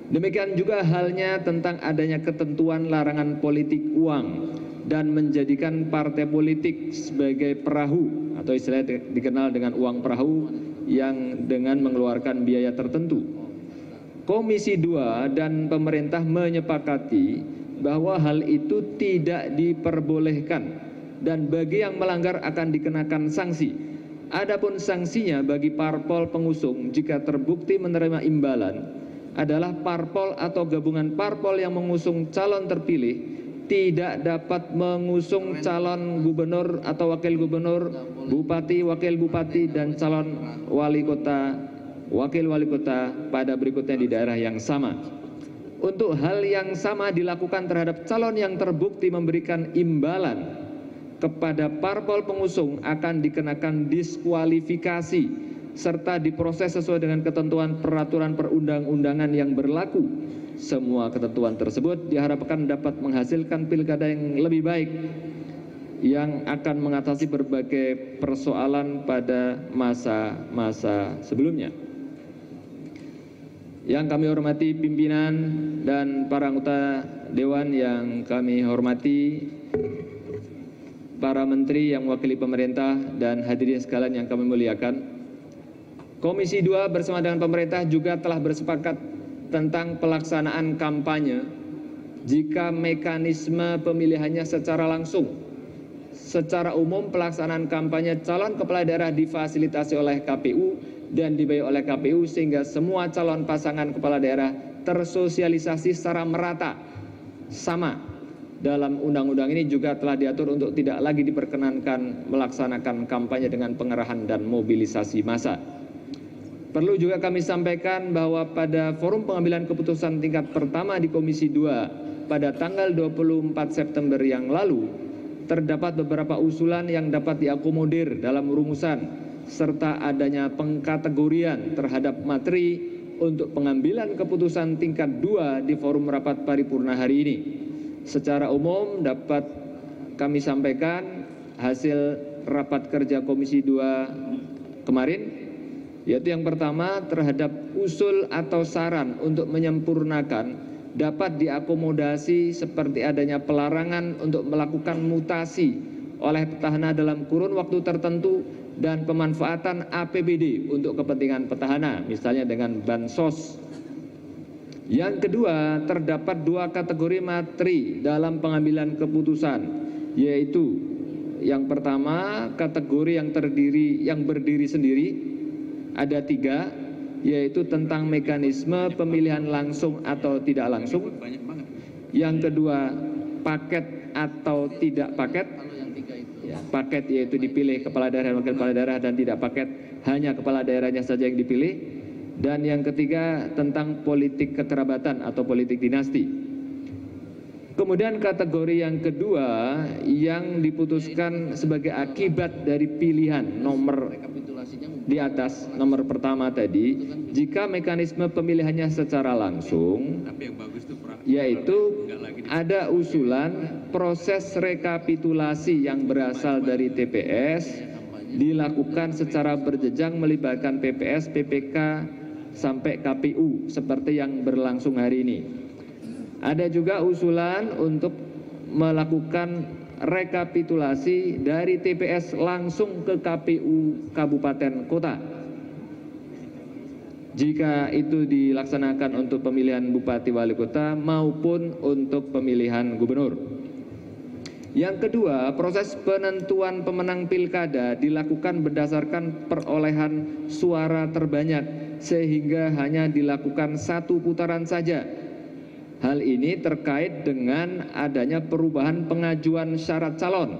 Demikian juga halnya tentang adanya ketentuan larangan politik uang dan menjadikan partai politik sebagai perahu atau istilahnya dikenal dengan uang perahu yang dengan mengeluarkan biaya tertentu. Komisi 2 dan pemerintah menyepakati bahwa hal itu tidak diperbolehkan dan bagi yang melanggar akan dikenakan sanksi. Adapun sanksinya bagi parpol pengusung jika terbukti menerima imbalan adalah parpol atau gabungan parpol yang mengusung calon terpilih tidak dapat mengusung calon gubernur atau wakil gubernur, bupati, wakil bupati, dan calon wali kota, wakil wali kota pada berikutnya di daerah yang sama. Untuk hal yang sama dilakukan terhadap calon yang terbukti memberikan imbalan kepada parpol pengusung akan dikenakan diskualifikasi serta diproses sesuai dengan ketentuan peraturan perundang-undangan yang berlaku. Semua ketentuan tersebut diharapkan dapat menghasilkan pilkada yang lebih baik yang akan mengatasi berbagai persoalan pada masa-masa sebelumnya. Yang kami hormati pimpinan dan para anggota Dewan yang kami hormati, para menteri yang mewakili pemerintah dan hadirin sekalian yang kami muliakan. Komisi 2 bersama dengan pemerintah juga telah bersepakat tentang pelaksanaan kampanye jika mekanisme pemilihannya secara langsung. Secara umum pelaksanaan kampanye calon kepala daerah difasilitasi oleh KPU dan dibiayai oleh KPU sehingga semua calon pasangan kepala daerah tersosialisasi secara merata sama. Dalam undang-undang ini juga telah diatur untuk tidak lagi diperkenankan melaksanakan kampanye dengan pengerahan dan mobilisasi massa. Perlu juga kami sampaikan bahwa pada forum pengambilan keputusan tingkat pertama di Komisi 2 pada tanggal 24 September yang lalu, terdapat beberapa usulan yang dapat diakomodir dalam rumusan, serta adanya pengkategorian terhadap materi untuk pengambilan keputusan tingkat 2 di forum rapat paripurna hari ini. Secara umum dapat kami sampaikan hasil rapat kerja Komisi 2 kemarin, yaitu yang pertama terhadap usul atau saran untuk menyempurnakan dapat diakomodasi seperti adanya pelarangan untuk melakukan mutasi oleh petahana dalam kurun waktu tertentu dan pemanfaatan APBD untuk kepentingan petahana, misalnya dengan bansos. Yang kedua, terdapat dua kategori materi dalam pengambilan keputusan, yaitu yang pertama kategori yang berdiri sendiri, ada 3, yaitu tentang mekanisme pemilihan langsung atau tidak langsung. Yang kedua, paket atau tidak paket. Paket yaitu dipilih kepala daerah dan wakil kepala daerah, dan tidak paket hanya kepala daerahnya saja yang dipilih. Dan yang ketiga tentang politik kekerabatan atau politik dinasti. Kemudian kategori yang kedua yang diputuskan sebagai akibat dari pilihan nomor di atas, nomor pertama tadi, jika mekanisme pemilihannya secara langsung, yaitu ada usulan proses rekapitulasi yang berasal dari TPS dilakukan secara berjenjang melibatkan PPS, PPK, sampai KPU seperti yang berlangsung hari ini. Ada juga usulan untuk melakukan rekapitulasi dari TPS langsung ke KPU kabupaten kota. Jika itu dilaksanakan untuk pemilihan bupati wali kota maupun untuk pemilihan gubernur. Yang kedua, proses penentuan pemenang pilkada dilakukan berdasarkan perolehan suara terbanyak sehingga hanya dilakukan 1 putaran saja. Hal ini terkait dengan adanya perubahan pengajuan syarat calon,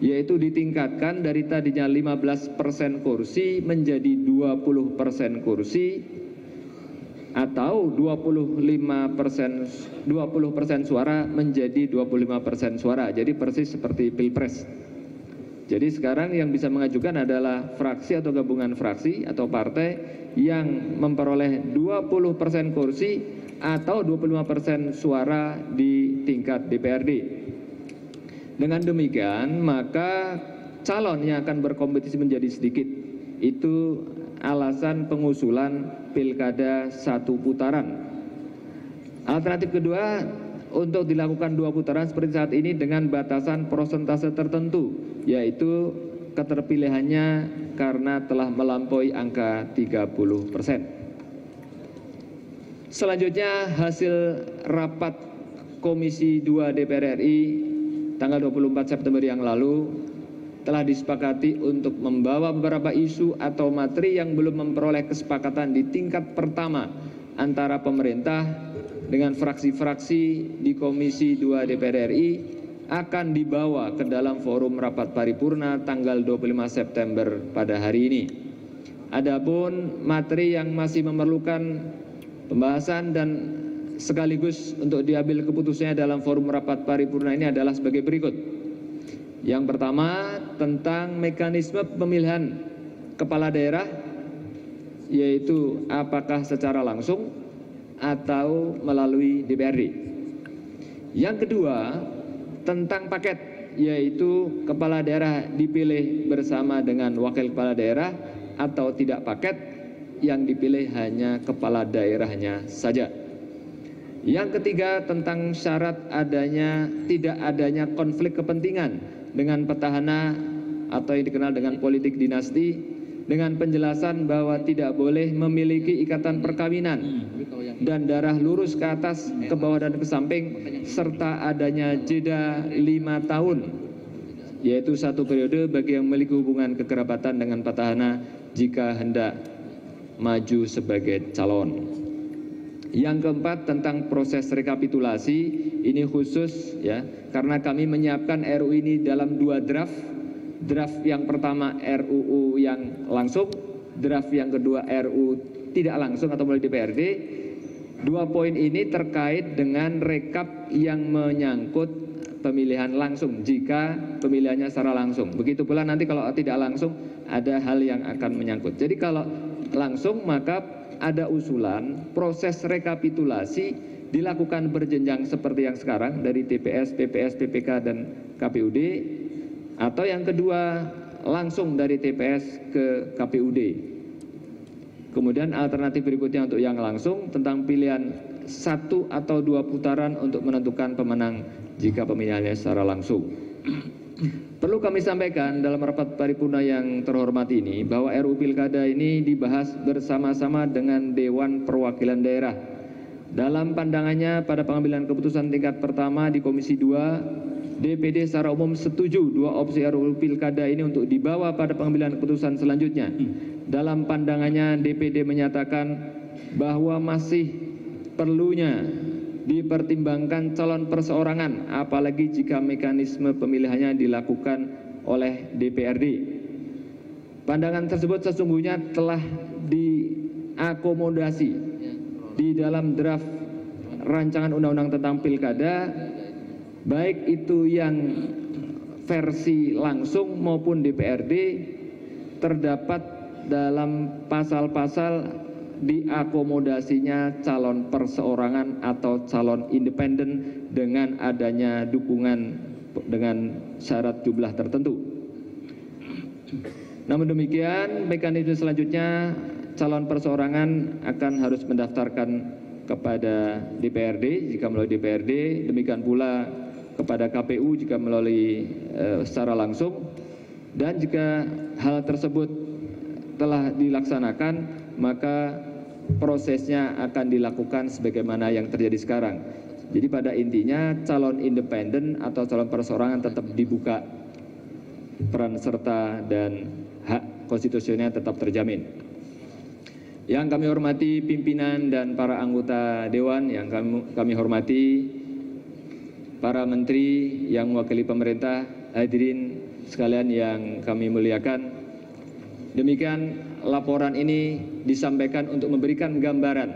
yaitu ditingkatkan dari tadinya 15% kursi menjadi 20% kursi atau 20% suara menjadi 25% suara. Jadi persis seperti Pilpres. Jadi sekarang yang bisa mengajukan adalah fraksi atau gabungan fraksi atau partai yang memperoleh 20% kursi atau 25% suara di tingkat DPRD. Dengan demikian, maka calon yang akan berkompetisi menjadi sedikit. Itu alasan pengusulan pilkada 1 putaran. Alternatif kedua, untuk dilakukan 2 putaran seperti saat ini dengan batasan persentase tertentu, yaitu keterpilihannya karena telah melampaui angka 30%. Selanjutnya, hasil rapat Komisi 2 DPR RI tanggal 24 September yang lalu telah disepakati untuk membawa beberapa isu atau materi yang belum memperoleh kesepakatan di tingkat pertama antara pemerintah dengan fraksi-fraksi di Komisi 2 DPR RI akan dibawa ke dalam forum rapat paripurna tanggal 25 September pada hari ini. Adapun materi yang masih memerlukan pembahasan dan sekaligus untuk diambil keputusannya dalam forum rapat paripurna ini adalah sebagai berikut. Yang pertama, tentang mekanisme pemilihan kepala daerah, yaitu apakah secara langsung atau melalui DPRD. Yang kedua, tentang paket, yaitu kepala daerah dipilih bersama dengan wakil kepala daerah atau tidak paket, yang dipilih hanya kepala daerahnya saja. Yang ketiga, tentang syarat tidak adanya konflik kepentingan dengan petahana atau yang dikenal dengan politik dinasti, dengan penjelasan bahwa tidak boleh memiliki ikatan perkawinan dan darah lurus ke atas, ke bawah dan ke samping, serta adanya jeda 5 tahun, yaitu 1 periode bagi yang memiliki hubungan kekerabatan dengan petahana jika hendak maju sebagai calon. Yang keempat, tentang proses rekapitulasi, ini khusus ya, karena kami menyiapkan RUU ini dalam 2 draft. Draft yang pertama RUU yang langsung, draft yang kedua RUU tidak langsung atau melalui DPRD. 2 poin ini terkait dengan rekap yang menyangkut pemilihan langsung jika pemilihannya secara langsung. Begitu pula nanti kalau tidak langsung ada hal yang akan menyangkut. Jadi kalau langsung maka ada usulan proses rekapitulasi dilakukan berjenjang seperti yang sekarang dari TPS, PPS, PPK dan KPUD, atau yang kedua langsung dari TPS ke KPUD. Kemudian alternatif berikutnya untuk yang langsung tentang pilihan 1 atau 2 putaran untuk menentukan pemenang jika pemilihannya secara langsung. Perlu kami sampaikan dalam rapat paripurna yang terhormat ini bahwa RUU Pilkada ini dibahas bersama-sama dengan Dewan Perwakilan Daerah. Dalam pandangannya pada pengambilan keputusan tingkat pertama di Komisi 2, DPD secara umum setuju 2 opsi RUU Pilkada ini untuk dibawa pada pengambilan keputusan selanjutnya. Dalam pandangannya, DPD menyatakan bahwa masih perlunya dipertimbangkan calon perseorangan, apalagi jika mekanisme pemilihannya dilakukan oleh DPRD. Pandangan tersebut sesungguhnya telah diakomodasi di dalam draft rancangan undang-undang tentang pilkada, baik itu yang versi langsung maupun DPRD, terdapat dalam pasal-pasal diakomodasinya calon perseorangan atau calon independen dengan adanya dukungan dengan syarat jumlah tertentu. Namun demikian, mekanisme selanjutnya calon perseorangan akan harus mendaftarkan kepada DPRD jika melalui DPRD, demikian pula kepada KPU jika melalui secara langsung, dan jika hal tersebut telah dilaksanakan maka prosesnya akan dilakukan sebagaimana yang terjadi sekarang. Jadi pada intinya calon independen atau calon perseorangan tetap dibuka, peran serta dan hak konstitusionalnya tetap terjamin. Yang kami hormati pimpinan dan para anggota Dewan, yang kami hormati para menteri yang mewakili pemerintah, hadirin sekalian yang kami muliakan. Demikian laporan ini disampaikan untuk memberikan gambaran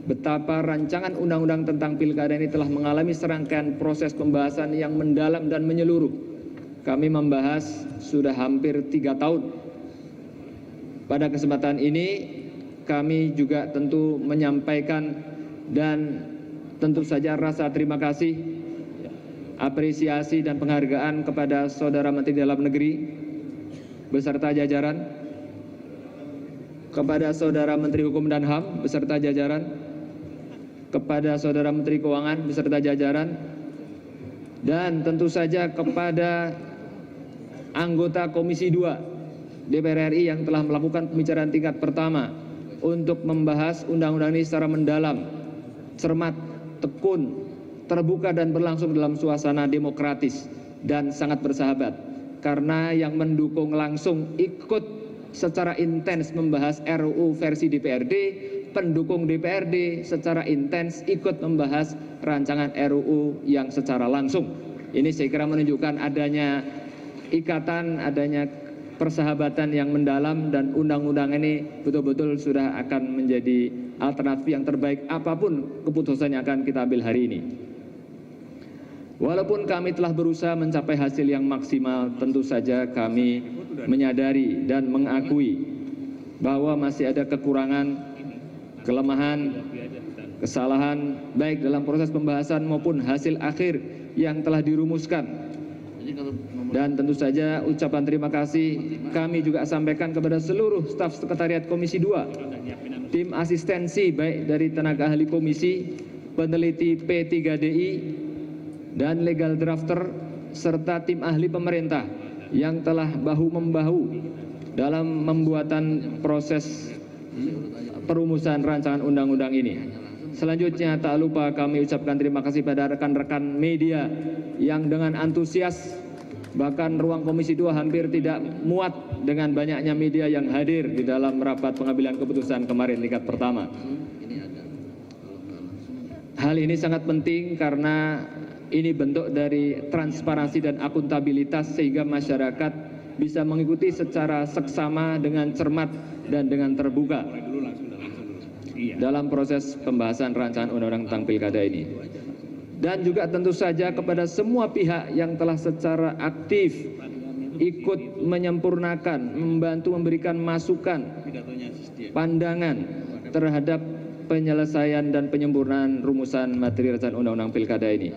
betapa rancangan undang-undang tentang pilkada ini telah mengalami serangkaian proses pembahasan yang mendalam dan menyeluruh. Kami membahas sudah hampir 3 tahun. Pada kesempatan ini kami juga tentu menyampaikan dan tentu saja rasa terima kasih, apresiasi dan penghargaan kepada Saudara Menteri Dalam Negeri beserta jajaran, kepada Saudara Menteri Hukum dan HAM beserta jajaran, kepada Saudara Menteri Keuangan beserta jajaran, dan tentu saja kepada anggota Komisi 2 DPR RI yang telah melakukan pembicaraan tingkat pertama untuk membahas undang-undang ini secara mendalam, cermat, tekun, terbuka dan berlangsung dalam suasana demokratis dan sangat bersahabat. Karena yang mendukung langsung ikut secara intens membahas RUU versi DPRD, pendukung DPRD secara intens ikut membahas rancangan RUU yang secara langsung. Ini saya kira menunjukkan adanya ikatan, adanya persahabatan yang mendalam, dan undang-undang ini betul-betul sudah akan menjadi alternatif yang terbaik apapun keputusan yang akan kita ambil hari ini. Walaupun kami telah berusaha mencapai hasil yang maksimal, tentu saja kami menyadari dan mengakui bahwa masih ada kekurangan, kelemahan, kesalahan baik dalam proses pembahasan maupun hasil akhir yang telah dirumuskan. Dan tentu saja ucapan terima kasih kami juga sampaikan kepada seluruh staf sekretariat Komisi 2, tim asistensi baik dari tenaga ahli komisi, peneliti P3DI, dan legal drafter, serta tim ahli pemerintah yang telah bahu-membahu dalam membuatan proses perumusan rancangan undang-undang ini. Selanjutnya tak lupa kami ucapkan terima kasih pada rekan-rekan media yang dengan antusias, bahkan ruang Komisi 2 hampir tidak muat dengan banyaknya media yang hadir di dalam rapat pengambilan keputusan kemarin tingkat pertama. Hal ini sangat penting karena ini bentuk dari transparansi dan akuntabilitas sehingga masyarakat bisa mengikuti secara seksama dengan cermat dan dengan terbuka dalam proses pembahasan rancangan undang-undang tentang pilkada ini. Dan juga tentu saja kepada semua pihak yang telah secara aktif ikut menyempurnakan, membantu memberikan masukan, pandangan terhadap penyelesaian dan penyempurnaan rumusan materi rancangan undang-undang pilkada ini.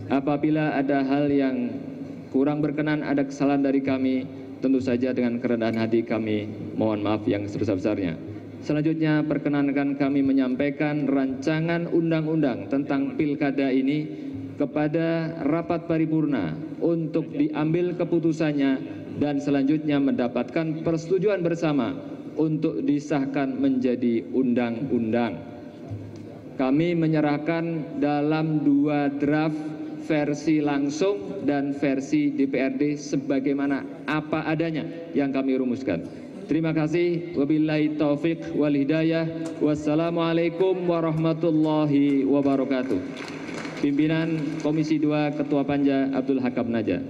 Apabila ada hal yang kurang berkenan, ada kesalahan dari kami, tentu saja dengan kerendahan hati kami mohon maaf yang sebesar-besarnya. Selanjutnya perkenankan kami menyampaikan rancangan undang-undang tentang pilkada ini kepada rapat paripurna untuk diambil keputusannya dan selanjutnya mendapatkan persetujuan bersama untuk disahkan menjadi undang-undang. Kami menyerahkan dalam 2 draft versi langsung dan versi DPRD sebagaimana apa adanya yang kami rumuskan. Terima kasih. Wabillahi taufik wal hidayah. Wassalamualaikum warahmatullahi wabarakatuh. Pimpinan Komisi 2 Ketua Panja Abdul Hakam Naja.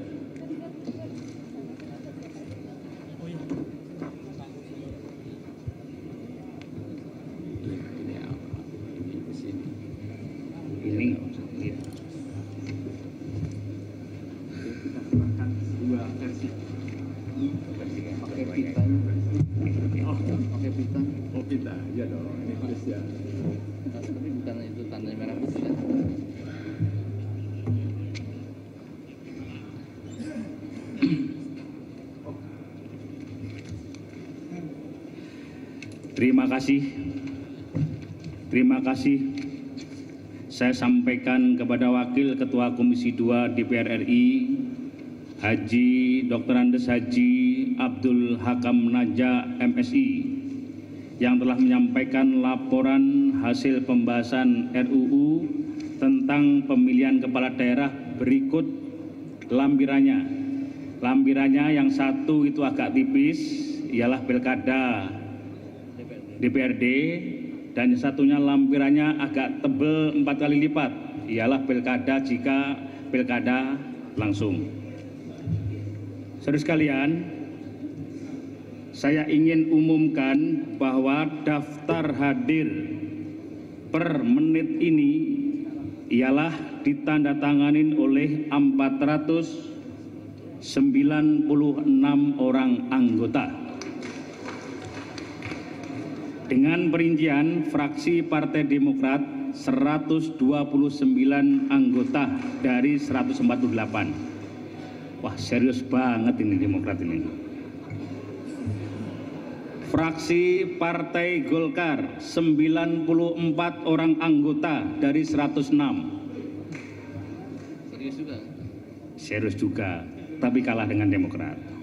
Terima kasih. Saya sampaikan kepada Wakil Ketua Komisi 2 DPR RI, Haji Dr. Andes Haji Abdul Hakam Naja MSI, yang telah menyampaikan laporan hasil pembahasan RUU tentang pemilihan kepala daerah berikut lampirannya. Lampirannya yang satu itu agak tipis, ialah pilkada DPRD, dan yang satunya lampirannya agak tebal 4 kali lipat, ialah pilkada jika pilkada langsung. Saudara sekalian, saya ingin umumkan bahwa daftar hadir per menit ini ialah ditandatangani oleh 496 orang anggota. Dengan perincian fraksi Partai Demokrat 129 anggota dari 148. Wah, serius banget ini Demokrat ini. Fraksi Partai Golkar 94 orang anggota dari 106. Serius juga, tapi kalah dengan Demokrat.